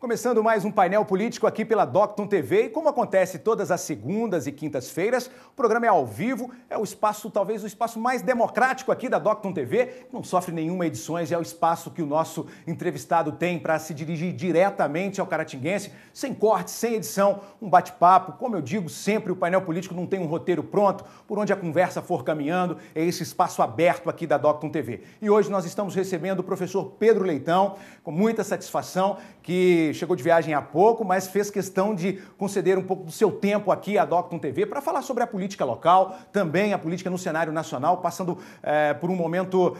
Começando mais um painel político aqui pela Docton TV e como acontece todas as segundas e quintas-feiras, o programa é ao vivo, é o espaço, talvez o espaço mais democrático aqui da Docton TV, não sofre nenhuma edições, é o espaço que o nosso entrevistado tem para se dirigir diretamente ao caratinguense, sem corte, sem edição, um bate-papo, como eu digo sempre, o painel político não tem um roteiro pronto, por onde a conversa for caminhando, é esse espaço aberto aqui da Docton TV. E hoje nós estamos recebendo o professor Pedro Leitão, com muita satisfação, que chegou de viagem há pouco, mas fez questão de conceder um pouco do seu tempo aqui à Docton TV para falar sobre a política local, também a política no cenário nacional, passando por um momento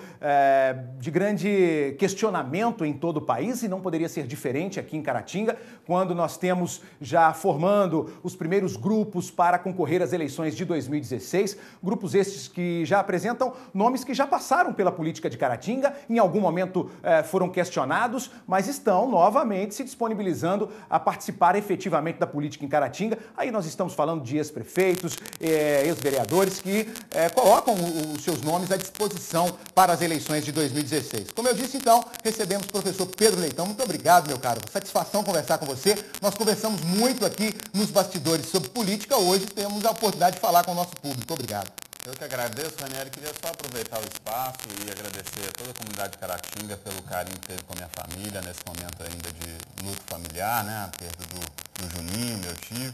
de grande questionamento em todo o país, e não poderia ser diferente aqui em Caratinga, quando nós temos já formando os primeiros grupos para concorrer às eleições de 2016, grupos estes que já apresentam nomes que já passaram pela política de Caratinga, em algum momento foram questionados, mas estão novamente se disponibilizando a participar efetivamente da política em Caratinga. Aí nós estamos falando de ex-prefeitos, ex-vereadores que colocam os seus nomes à disposição para as eleições de 2016. Como eu disse, então, recebemos o professor Pedro Leitão. Muito obrigado, meu caro. Satisfação conversar com você. Nós conversamos muito aqui nos bastidores sobre política. Hoje temos a oportunidade de falar com o nosso público. Muito obrigado. Eu que agradeço, Ranieri. Queria só aproveitar o espaço e agradecer a toda a comunidade de Caratinga pelo carinho que teve com a minha família, nesse momento ainda de luto familiar, né? A perda do Juninho, meu tio.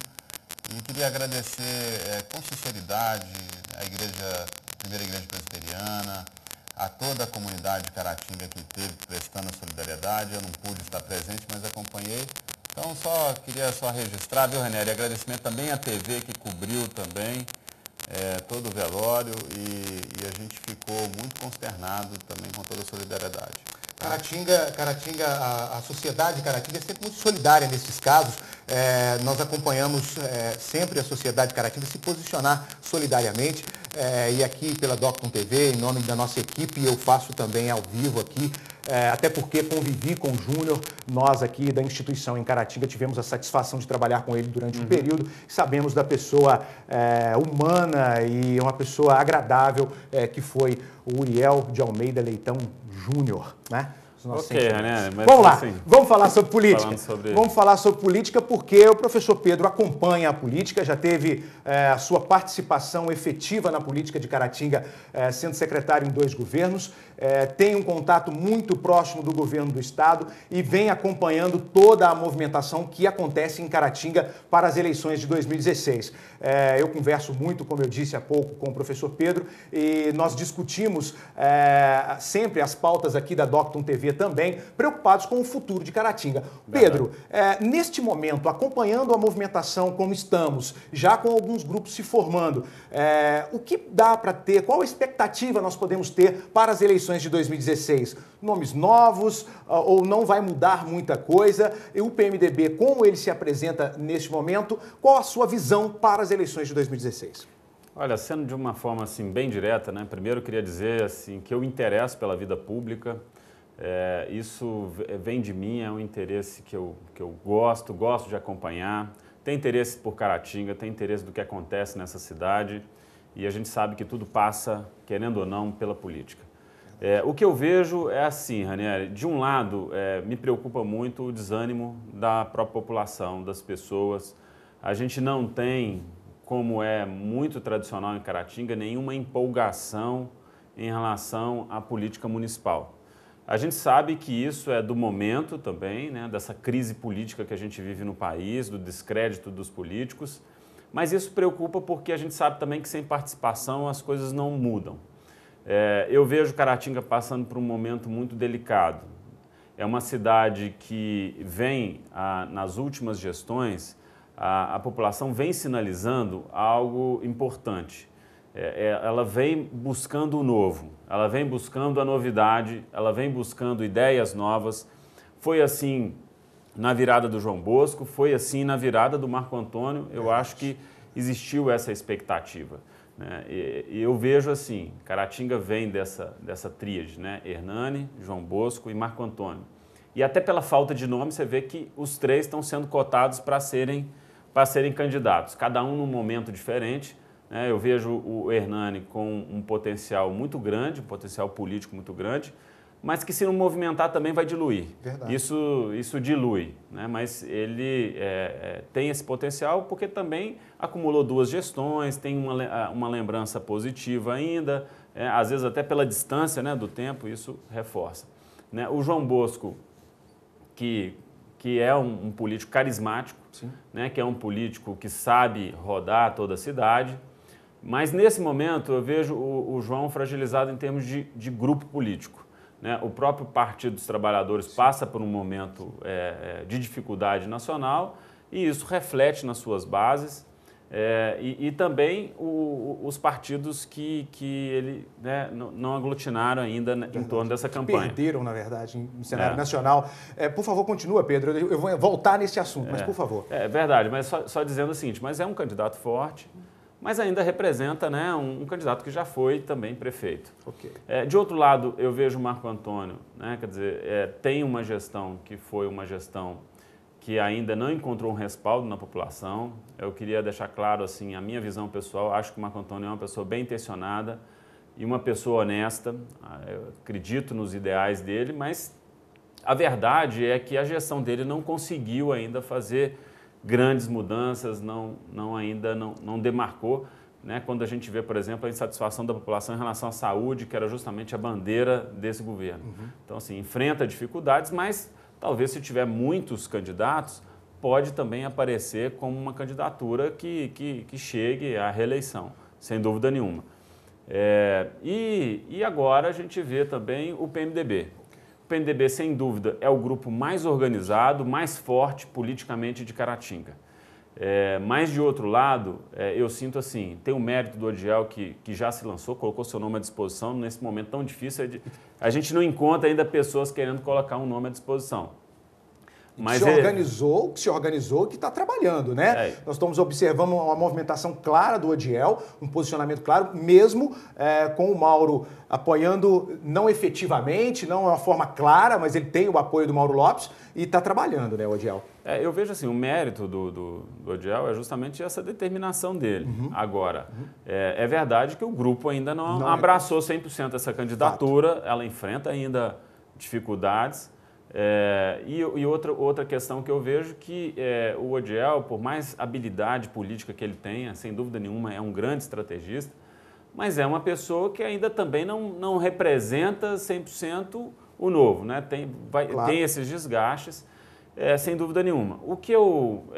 E queria agradecer com sinceridade a primeira igreja presbiteriana, a toda a comunidade de Caratinga que esteve prestando a solidariedade. Eu não pude estar presente, mas acompanhei. Então, queria registrar, viu, Ranieri? Agradecimento também à TV que cobriu também todo o velório e a gente ficou muito consternado também com toda a solidariedade. Caratinga, a sociedade de Caratinga é sempre muito solidária nesses casos. Nós acompanhamos sempre a sociedade de Caratinga se posicionar solidariamente. E aqui pela Docton TV, em nome da nossa equipe, eu faço também ao vivo aqui, até porque convivi com o Júnior, nós aqui da instituição em Caratinga tivemos a satisfação de trabalhar com ele durante um período, sabemos da pessoa humana e uma pessoa agradável que foi o Uriel de Almeida Leitão Júnior, né? Né? Vamos lá, assim, vamos falar sobre política. Vamos falar sobre política porque o professor Pedro acompanha a política, já teve a sua participação efetiva na política de Caratinga, sendo secretário em 2 governos, tem um contato muito próximo do governo do estado e vem acompanhando toda a movimentação que acontece em Caratinga para as eleições de 2016. Eu converso muito, como eu disse há pouco, com o professor Pedro e nós discutimos sempre as pautas aqui da Docton TV também, preocupados com o futuro de Caratinga. Pedro, neste momento, acompanhando a movimentação como estamos, já com alguns grupos se formando, o que dá para ter, qual a expectativa nós podemos ter para as eleições de 2016? Nomes novos ou não vai mudar muita coisa? E o PMDB, como ele se apresenta neste momento, qual a sua visão para as eleições de 2016? Olha, sendo de uma forma assim bem direta, né? Primeiro eu queria dizer assim que eu interesso pela vida pública. Isso vem de mim, é um interesse que eu gosto de acompanhar, tem interesse por Caratinga, tem interesse do que acontece nessa cidade e a gente sabe que tudo passa, querendo ou não, pela política. O que eu vejo é assim, Ranieri, de um lado me preocupa muito o desânimo da própria população, das pessoas. A gente não tem, como é muito tradicional em Caratinga, nenhuma empolgação em relação à política municipal. A gente sabe que isso é do momento também, né, dessa crise política que a gente vive no país, do descrédito dos políticos, mas isso preocupa porque a gente sabe também que sem participação as coisas não mudam. Eu vejo Caratinga passando por um momento muito delicado. É uma cidade que vem, nas últimas gestões, a população vem sinalizando algo importante. Ela vem buscando o novo, ela vem buscando a novidade, ela vem buscando ideias novas. Foi assim na virada do João Bosco, foi assim na virada do Marco Antônio. Eu acho que existiu essa expectativa, né? E eu vejo assim, Caratinga vem dessa tríade, né? Hernani, João Bosco e Marco Antônio. E até pela falta de nome, você vê que os 3 estão sendo cotados para serem candidatos, cada um num momento diferente. Eu vejo o Hernani com um potencial muito grande, um potencial político muito grande, mas que se não movimentar também vai diluir. Verdade. Isso dilui, né? Mas ele tem esse potencial porque também acumulou 2 gestões, tem uma lembrança positiva ainda, às vezes até pela distância, né, do tempo, isso reforça. Né? O João Bosco, que é um político carismático, né, que é um político que sabe rodar toda a cidade, mas nesse momento eu vejo o João fragilizado em termos de grupo político. Né? O próprio Partido dos Trabalhadores passa por um momento de dificuldade nacional e isso reflete nas suas bases e também os partidos que ele, né, não aglutinaram ainda em torno dessa campanha. Perderam, na verdade, no cenário nacional. Por favor, continua, Pedro. Eu vou voltar nesse assunto, mas por favor. É verdade, mas só dizendo o seguinte, mas é um candidato forte, mas ainda representa, né, um candidato que já foi também prefeito. Okay. De outro lado, eu vejo o Marco Antônio, né, quer dizer, tem uma gestão que foi uma gestão que ainda não encontrou um respaldo na população. Eu queria deixar claro assim, a minha visão pessoal, acho que o Marco Antônio é uma pessoa bem intencionada e uma pessoa honesta, eu acredito nos ideais dele, mas a verdade é que a gestão dele não conseguiu ainda fazer grandes mudanças, não demarcou, né? Quando a gente vê, por exemplo, a insatisfação da população em relação à saúde, que era justamente a bandeira desse governo. Então, assim, enfrenta dificuldades, mas talvez se tiver muitos candidatos, pode também aparecer como uma candidatura que chegue à reeleição, sem dúvida nenhuma. E agora a gente vê também o PMDB. O PMDB, sem dúvida, é o grupo mais organizado, mais forte politicamente de Caratinga. Mas, de outro lado, eu sinto assim, tem o mérito do Odiel que já se lançou, colocou seu nome à disposição nesse momento tão difícil. A gente não encontra ainda pessoas querendo colocar um nome à disposição. Mas se organizou, que está trabalhando, né? Nós estamos observando uma movimentação clara do Odiel, um posicionamento claro, mesmo com o Mauro apoiando, não efetivamente, não é uma forma clara, mas ele tem o apoio do Mauro Lopes e está trabalhando, né, o Odiel? Eu vejo assim, o mérito do Odiel é justamente essa determinação dele. Agora, é verdade que o grupo ainda não abraçou 100% essa candidatura, ela enfrenta ainda dificuldades. E outra questão que eu vejo que o Odiel, por mais habilidade política que ele tenha, sem dúvida nenhuma é um grande estrategista, mas é uma pessoa que ainda também não representa 100% o novo, né? Tem esses desgastes, sem dúvida nenhuma. O que eu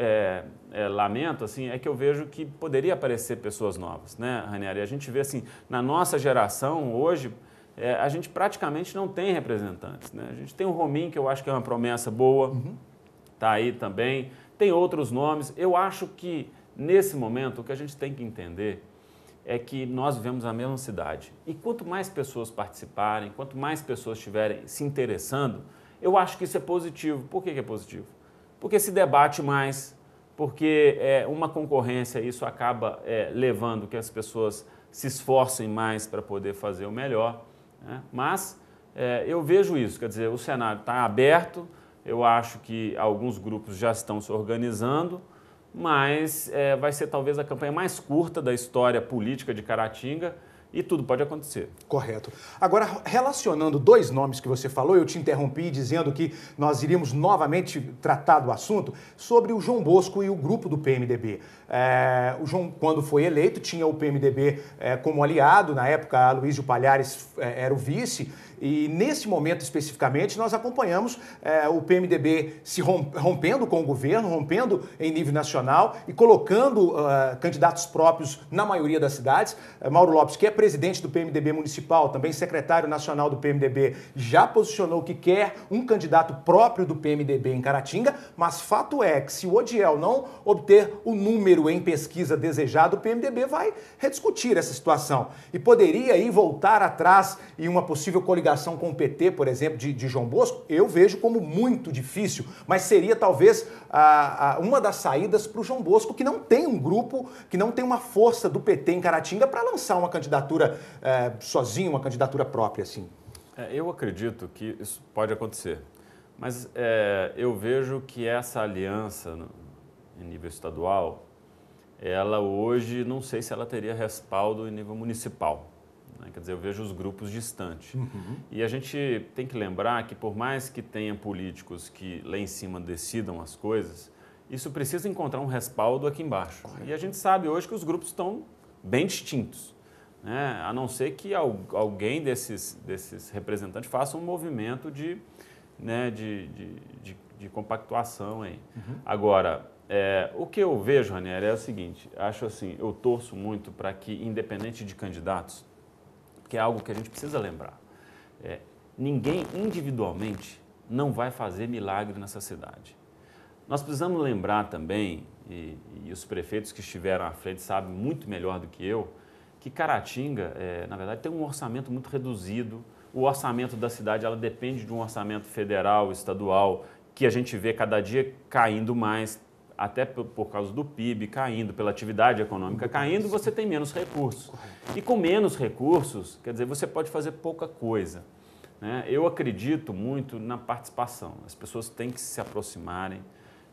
lamento assim, é que eu vejo que poderia aparecer pessoas novas, né, Ranieri? A gente vê assim, na nossa geração hoje, a gente praticamente não tem representantes, né? A gente tem o Romin, que eu acho que é uma promessa boa, está aí também. Tem outros nomes. Eu acho que, nesse momento, o que a gente tem que entender é que nós vivemos na mesma cidade. E quanto mais pessoas participarem, quanto mais pessoas estiverem se interessando, eu acho que isso é positivo. Por que é positivo? Porque se debate mais, porque uma concorrência, isso acaba levando que as pessoas se esforcem mais para poder fazer o melhor. Mas eu vejo isso, quer dizer, o cenário está aberto, eu acho que alguns grupos já estão se organizando, mas vai ser talvez a campanha mais curta da história política de Caratinga e tudo pode acontecer. Correto. Agora, relacionando 2 nomes que você falou, eu te interrompi dizendo que nós iríamos novamente tratar do assunto sobre o João Bosco e o grupo do PMDB. O João, quando foi eleito, tinha o PMDB como aliado, na época Aloysio Palhares era o vice, e nesse momento especificamente nós acompanhamos o PMDB se rompendo com o governo, rompendo em nível nacional e colocando candidatos próprios na maioria das cidades. Mauro Lopes, que é presidente do PMDB municipal, também secretário nacional do PMDB, já posicionou que quer um candidato próprio do PMDB em Caratinga, mas fato é que se o Odiel não obter o número em pesquisa desejado, o PMDB vai rediscutir essa situação e poderia aí voltar atrás em uma possível coligação com o PT, por exemplo, de João Bosco. Eu vejo como muito difícil, mas seria talvez uma das saídas para o João Bosco, que não tem um grupo, que não tem uma força do PT em Caratinga para lançar uma candidatura sozinho, uma candidatura própria, assim. Eu acredito que isso pode acontecer, mas eu vejo que essa aliança em nível estadual, ela hoje, não sei se ela teria respaldo em nível municipal. né? Quer dizer, eu vejo os grupos distantes. E a gente tem que lembrar que por mais que tenha políticos que lá em cima decidam as coisas, isso precisa encontrar um respaldo aqui embaixo. E a gente sabe hoje que os grupos estão bem distintos, né? A não ser que alguém desses representantes faça um movimento de compactuação aí. Agora, o que eu vejo, Ranieri, é o seguinte, acho assim, eu torço muito para que, independente de candidatos, que é algo que a gente precisa lembrar, ninguém individualmente não vai fazer milagre nessa cidade. Nós precisamos lembrar também, e os prefeitos que estiveram à frente sabem muito melhor do que eu, que Caratinga, na verdade, tem um orçamento muito reduzido. O orçamento da cidade ela depende de um orçamento federal, estadual, que a gente vê cada dia caindo mais, até por causa do PIB caindo, pela atividade econômica caindo, você tem menos recursos. E com menos recursos, quer dizer, você pode fazer pouca coisa, né? Eu acredito muito na participação. As pessoas têm que se aproximarem.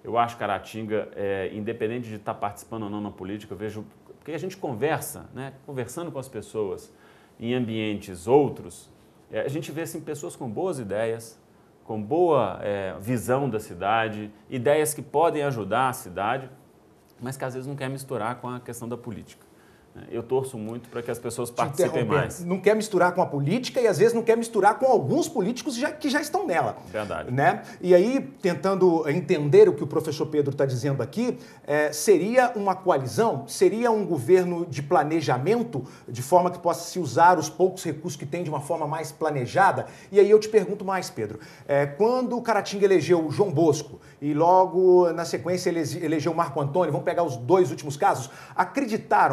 Eu acho que Caratinga, independente de estar participando ou não na política, eu vejo... Porque a gente conversa, né? Conversando com as pessoas em ambientes outros, a gente vê assim, pessoas com boas ideias, com boa visão da cidade, ideias que podem ajudar a cidade, mas que às vezes não quer misturar com a questão da política. Eu torço muito para que as pessoas participem mais. Não quer misturar com a política e às vezes não quer misturar com alguns políticos que já estão nela. Verdade. Né? E aí, tentando entender o que o professor Pedro está dizendo aqui, seria uma coalizão? Seria um governo de planejamento, de forma que possa se usar os poucos recursos que tem de uma forma mais planejada? E aí eu te pergunto mais, Pedro. Quando o Caratinga elegeu o João Bosco e logo na sequência elegeu o Marco Antônio, vamos pegar os dois últimos casos,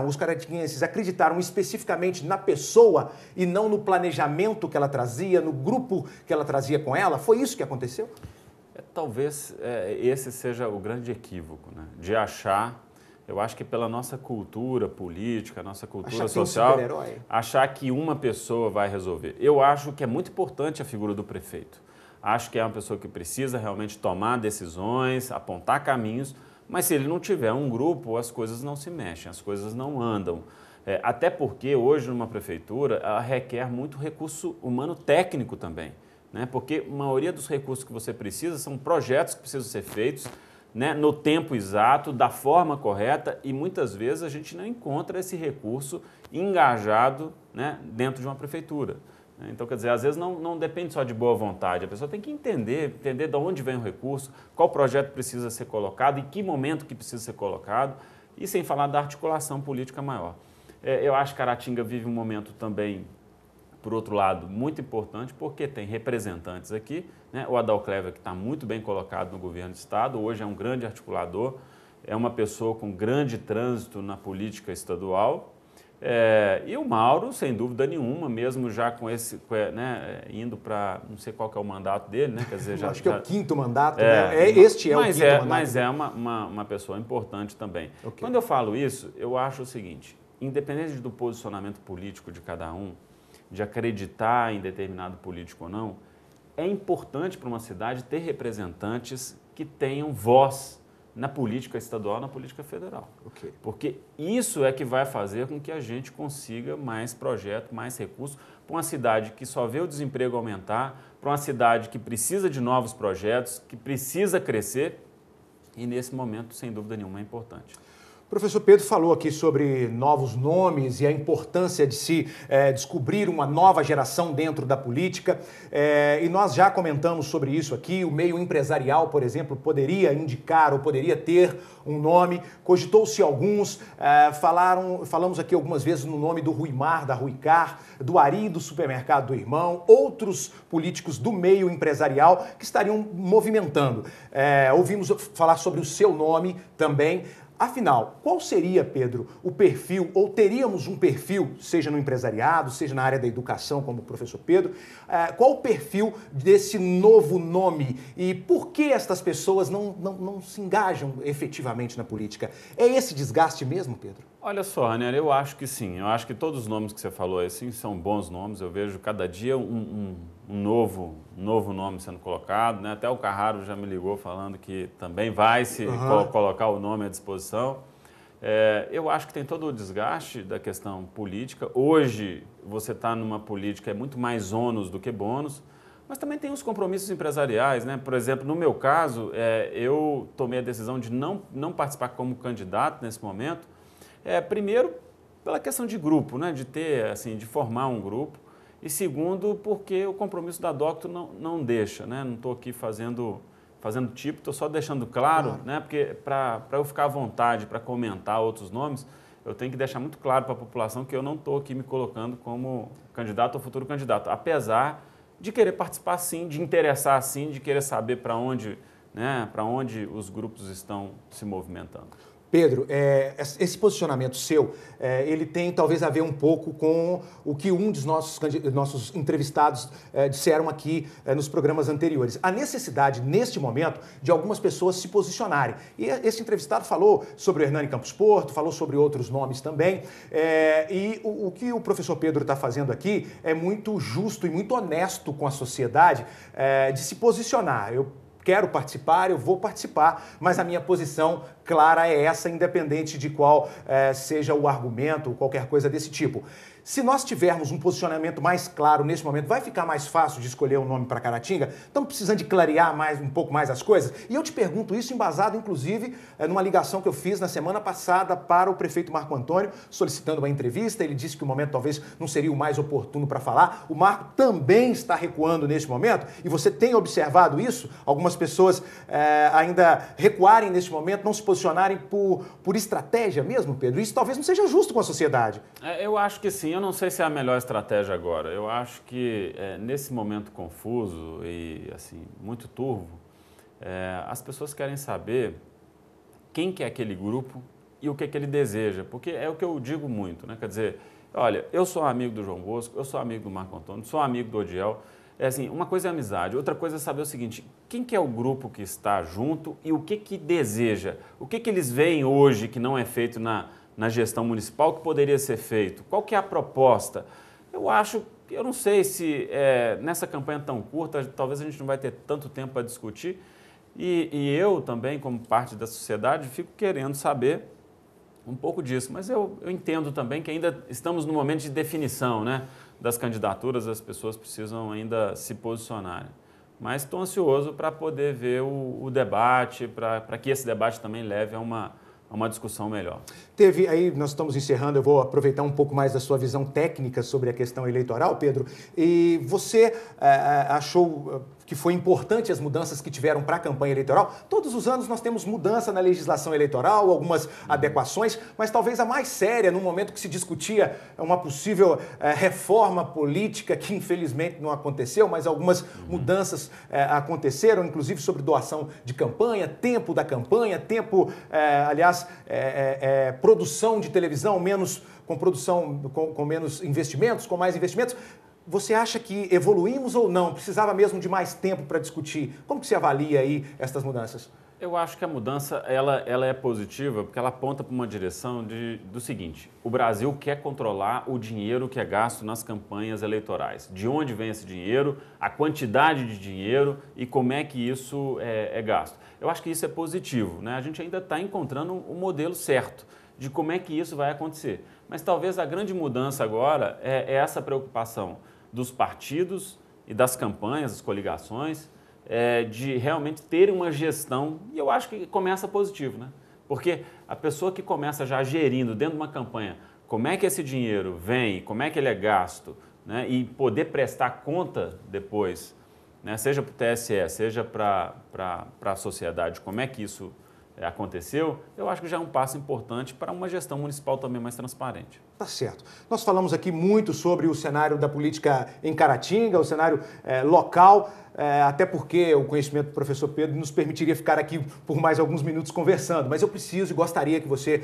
os caratinguenses acreditaram especificamente na pessoa e não no planejamento que ela trazia, no grupo que ela trazia com ela? Foi isso que aconteceu? Talvez esse seja o grande equívoco, né? De achar, eu acho que pela nossa cultura política, nossa cultura social, achar que uma pessoa vai resolver. Eu acho que é muito importante a figura do prefeito. Acho que é uma pessoa que precisa realmente tomar decisões, apontar caminhos, mas se ele não tiver um grupo, as coisas não se mexem, as coisas não andam. Até porque hoje numa prefeitura ela requer muito recurso humano técnico também, né? Porque a maioria dos recursos que você precisa são projetos que precisam ser feitos, né, no tempo exato, da forma correta, e muitas vezes a gente não encontra esse recurso engajado, né, dentro de uma prefeitura. Então, quer dizer, às vezes não depende só de boa vontade, a pessoa tem que entender de onde vem o recurso, qual projeto precisa ser colocado, em que momento que precisa ser colocado, e sem falar da articulação política maior. Eu acho que Caratinga vive um momento também, por outro lado, muito importante, porque tem representantes aqui, né? O Adalcléver, que está muito bem colocado no governo do Estado, hoje é um grande articulador, é uma pessoa com grande trânsito na política estadual. E o Mauro, sem dúvida nenhuma, mesmo já com esse, né, indo para, não sei qual que é o mandato dele, né? Quer dizer, acho que é o quinto mandato, né? Este é o quinto mandato. Mas é uma pessoa importante também. Okay. Quando eu falo isso, eu acho o seguinte, independente do posicionamento político de cada um, de acreditar em determinado político ou não, é importante para uma cidade ter representantes que tenham voz na política estadual, na política federal. Okay. Porque isso é que vai fazer com que a gente consiga mais projetos, mais recursos para uma cidade que só vê o desemprego aumentar, para uma cidade que precisa de novos projetos, que precisa crescer, e nesse momento, sem dúvida nenhuma, é importante. O professor Pedro falou aqui sobre novos nomes e a importância de se descobrir uma nova geração dentro da política, e nós já comentamos sobre isso aqui. O meio empresarial, por exemplo, poderia indicar ou poderia ter um nome, cogitou-se alguns, falamos aqui algumas vezes no nome do Ruimar, da Ruicar, do Ari, do Supermercado do Irmão, outros políticos do meio empresarial que estariam movimentando. Ouvimos falar sobre o seu nome também. Afinal, qual seria, Pedro, o perfil, ou teríamos um perfil, seja no empresariado, seja na área da educação, como o professor Pedro, qual o perfil desse novo nome e por que estas pessoas não se engajam efetivamente na política? É esse desgaste mesmo, Pedro? Olha só, Ranieri, eu acho que sim. Eu acho que todos os nomes que você falou assim são bons nomes. Eu vejo cada dia um novo nome sendo colocado, né? Até o Carraro já me ligou falando que também vai se colocar o nome à disposição. Eu acho que tem todo o desgaste da questão política. Hoje, você está numa política, é muito mais ônus do que bônus, mas também tem os compromissos empresariais, né? Por exemplo, no meu caso, eu tomei a decisão de não participar como candidato nesse momento, primeiro, pela questão de grupo, né? De ter, assim, de formar um grupo, e segundo, porque o compromisso da Docto não deixa, né? Não estou aqui fazendo tipo, estou só deixando claro, né? Porque para eu ficar à vontade para comentar outros nomes, eu tenho que deixar muito claro para a população que eu não estou aqui me colocando como candidato ou futuro candidato, apesar de querer participar sim, de interessar sim, de querer saber para onde, né, para onde os grupos estão se movimentando. Pedro, esse posicionamento seu, ele tem talvez a ver um pouco com o que um dos nossos entrevistados disseram aqui nos programas anteriores. A necessidade, neste momento, de algumas pessoas se posicionarem. E esse entrevistado falou sobre o Hernani Campos Porto, falou sobre outros nomes também. E o que o professor Pedro está fazendo aqui é muito justo e muito honesto com a sociedade de se posicionar. Eu quero participar, eu vou participar, mas a minha posição clara é essa, independente de qual seja o argumento, qualquer coisa desse tipo. Se nós tivermos um posicionamento mais claro nesse momento, vai ficar mais fácil de escolher um nome para Caratinga? Estamos precisando de clarear um pouco mais as coisas? E eu te pergunto isso embasado, inclusive, numa ligação que eu fiz na semana passada para o prefeito Marco Antônio, solicitando uma entrevista. Ele disse que o momento talvez não seria o mais oportuno para falar. O Marco também está recuando nesse momento e você tem observado isso? Algumas pessoas ainda recuarem nesse momento, não se posicionarem por estratégia mesmo, Pedro? Isso talvez não seja justo com a sociedade. Eu acho que sim. Eu não sei se é a melhor estratégia agora. Eu acho que nesse momento confuso e assim muito turvo, as pessoas querem saber quem que é aquele grupo e o que ele deseja, porque é o que eu digo muito, né? Quer dizer, olha, eu sou amigo do João Bosco, eu sou amigo do Marco Antônio, sou amigo do Odiel. Assim, uma coisa é amizade, outra coisa é saber o seguinte: quem que é o grupo que está junto e o que deseja, o que eles veem hoje que não é feito na gestão municipal que poderia ser feito? Qual que é a proposta? Eu não sei se nessa campanha tão curta, talvez a gente não vai ter tanto tempo para discutir, e eu também, como parte da sociedade, fico querendo saber um pouco disso, mas eu entendo também que ainda estamos no momento de definição, né, das candidaturas, as pessoas precisam ainda se posicionarem. Mas estou ansioso para poder ver o debate, para que esse debate também leve a uma discussão melhor. Aí nós estamos encerrando, eu vou aproveitar um pouco mais da sua visão técnica sobre a questão eleitoral, Pedro, e você achou que foi importante as mudanças que tiveram para a campanha eleitoral? Todos os anos nós temos mudança na legislação eleitoral, algumas adequações, mas talvez a mais séria, no momento que se discutia uma possível reforma política, que infelizmente não aconteceu, mas algumas mudanças aconteceram, inclusive sobre doação de campanha, tempo da campanha, tempo, aliás, produção de televisão, com menos investimentos, com mais investimentos. Você acha que evoluímos ou não? Precisava mesmo de mais tempo para discutir? Como que você avalia aí estas mudanças? Eu acho que a mudança ela é positiva porque ela aponta para uma direção do seguinte: o Brasil quer controlar o dinheiro que é gasto nas campanhas eleitorais. De onde vem esse dinheiro, a quantidade de dinheiro e como é que isso é gasto. Eu acho que isso é positivo, né? A gente ainda está encontrando o modelo certo de como é que isso vai acontecer. Mas talvez a grande mudança agora é essa preocupação dos partidos e das campanhas, das coligações, de realmente terem uma gestão, e eu acho que começa positivo, né? Porque a pessoa que começa já gerindo dentro de uma campanha como é que esse dinheiro vem, como é que ele é gasto, né? E poder prestar conta depois, né? Seja para o TSE, seja para a sociedade, como é que isso aconteceu, eu acho que já é um passo importante para uma gestão municipal também mais transparente. Tá certo. Nós falamos aqui muito sobre o cenário da política em Caratinga, o cenário local, até porque o conhecimento do professor Pedro nos permitiria ficar aqui por mais alguns minutos conversando, mas eu preciso e gostaria que você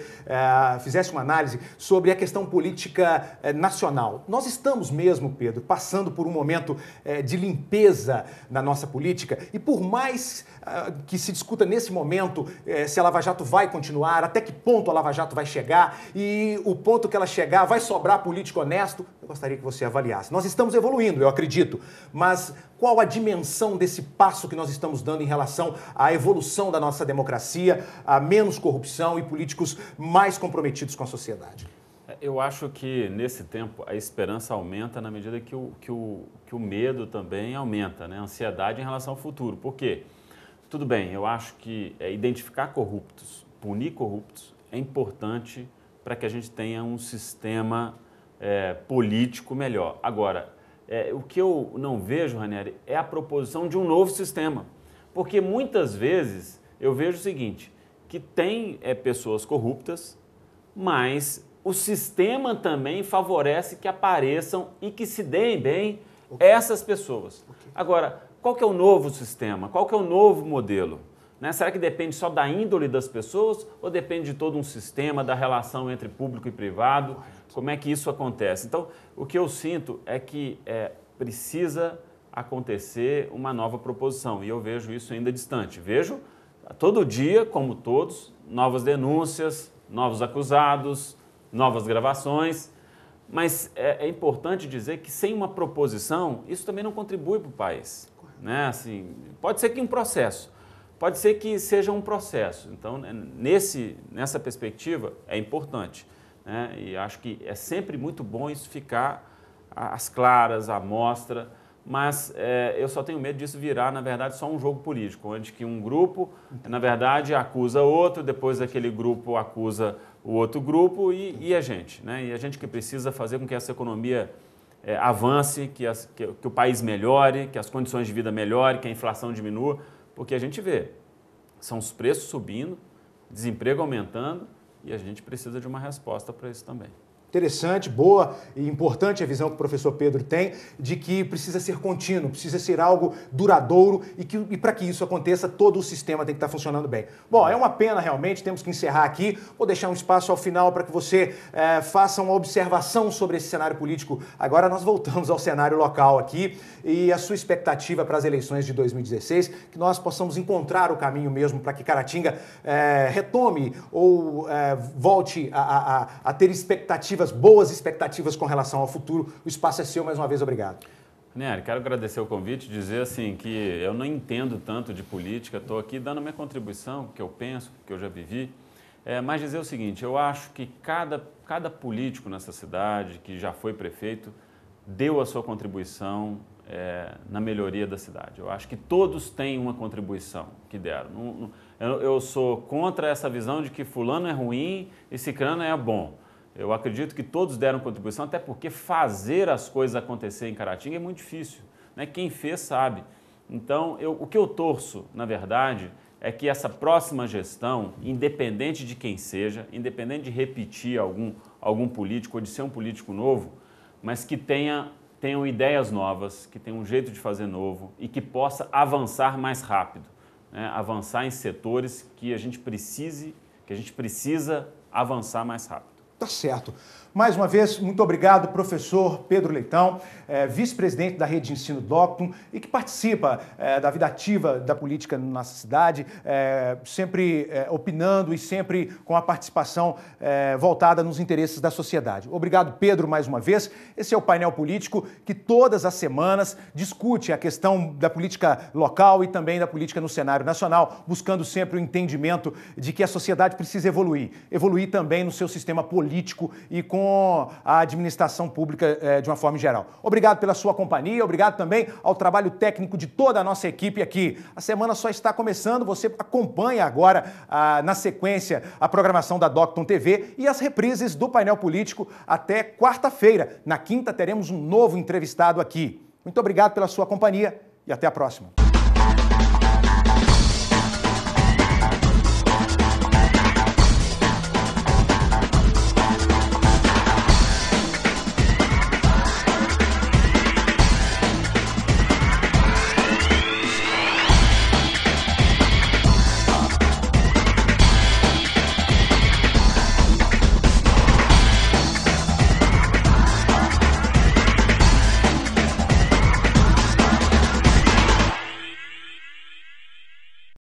fizesse uma análise sobre a questão política nacional. Nós estamos mesmo, Pedro, passando por um momento de limpeza na nossa política e por mais que se discuta nesse momento se a Lava Jato vai continuar, até que ponto a Lava Jato vai chegar e o ponto que ela chegar vai sobrar político honesto, eu gostaria que você avaliasse. Nós estamos evoluindo, eu acredito, mas qual a dimensão desse passo que nós estamos dando em relação à evolução da nossa democracia, a menos corrupção e políticos mais comprometidos com a sociedade? Eu acho que, nesse tempo, a esperança aumenta na medida que o medo também aumenta, né? A ansiedade em relação ao futuro. Por quê? Tudo bem, eu acho que identificar corruptos, punir corruptos, é importante para que a gente tenha um sistema político melhor. Agora, o que eu não vejo, Ranieri, é a proposição de um novo sistema. Porque muitas vezes eu vejo o seguinte, que tem pessoas corruptas, mas o sistema também favorece que apareçam e que se deem bem essas pessoas. Agora, qual que é o novo sistema? Qual que é o novo modelo? Né? Será que depende só da índole das pessoas ou depende de todo um sistema, da relação entre público e privado? Como é que isso acontece? Então, o que eu sinto é que precisa acontecer uma nova proposição e eu vejo isso ainda distante. Vejo todo dia, como todos, novas denúncias, novos acusados, novas gravações, mas é importante dizer que sem uma proposição, isso também não contribui para o país. Né? Assim, pode ser que um processo, pode ser que seja um processo. Então, nessa perspectiva, é importante. Né? E acho que é sempre muito bom isso ficar às claras, à mostra, mas eu só tenho medo disso virar, na verdade, só um jogo político, onde que um grupo, na verdade, acusa outro, depois aquele grupo acusa o outro grupo e a gente. Né? E a gente que precisa fazer com que essa economia avance, que o país melhore, que as condições de vida melhorem, que a inflação diminua, porque a gente vê, são os preços subindo, desemprego aumentando e a gente precisa de uma resposta para isso também. Interessante, boa e importante a visão que o professor Pedro tem de que precisa ser contínuo, precisa ser algo duradouro e para que isso aconteça, todo o sistema tem que estar funcionando bem. Bom, é uma pena realmente, temos que encerrar aqui. Vou deixar um espaço ao final para que você faça uma observação sobre esse cenário político. Agora nós voltamos ao cenário local aqui e a sua expectativa para as eleições de 2016, que nós possamos encontrar o caminho mesmo para que Caratinga retome ou volte a ter expectativas, boas expectativas com relação ao futuro. O espaço é seu, mais uma vez, obrigado. Ranieri, quero agradecer o convite, dizer assim que eu não entendo tanto de política, estou aqui dando a minha contribuição, que eu penso, que eu já vivi, mas dizer o seguinte, eu acho que cada político nessa cidade, que já foi prefeito, deu a sua contribuição na melhoria da cidade. Eu acho que todos têm uma contribuição que deram. Eu sou contra essa visão de que fulano é ruim e cicrano é bom. Eu acredito que todos deram contribuição, até porque fazer as coisas acontecer em Caratinga é muito difícil. Né? Quem fez sabe. Então, o que eu torço, na verdade, é que essa próxima gestão, independente de quem seja, independente de repetir algum político ou de ser um político novo, mas que tenham ideias novas, que tenham um jeito de fazer novo e que possa avançar mais rápido. Né? Avançar em setores que a gente precisa avançar mais rápido. Tá certo. Mais uma vez, muito obrigado, professor Pedro Leitão, vice-presidente da Rede de Ensino Docton e que participa da vida ativa da política na nossa cidade, sempre opinando e sempre com a participação voltada nos interesses da sociedade. Obrigado, Pedro, mais uma vez. Esse é o painel político que todas as semanas discute a questão da política local e também da política no cenário nacional, buscando sempre o entendimento de que a sociedade precisa evoluir também no seu sistema político e com a administração pública de uma forma geral. Obrigado pela sua companhia, obrigado também ao trabalho técnico de toda a nossa equipe aqui. A semana só está começando, você acompanha agora, na sequência, a programação da Docton TV e as reprises do painel político até quarta-feira. Na quinta teremos um novo entrevistado aqui. Muito obrigado pela sua companhia e até a próxima.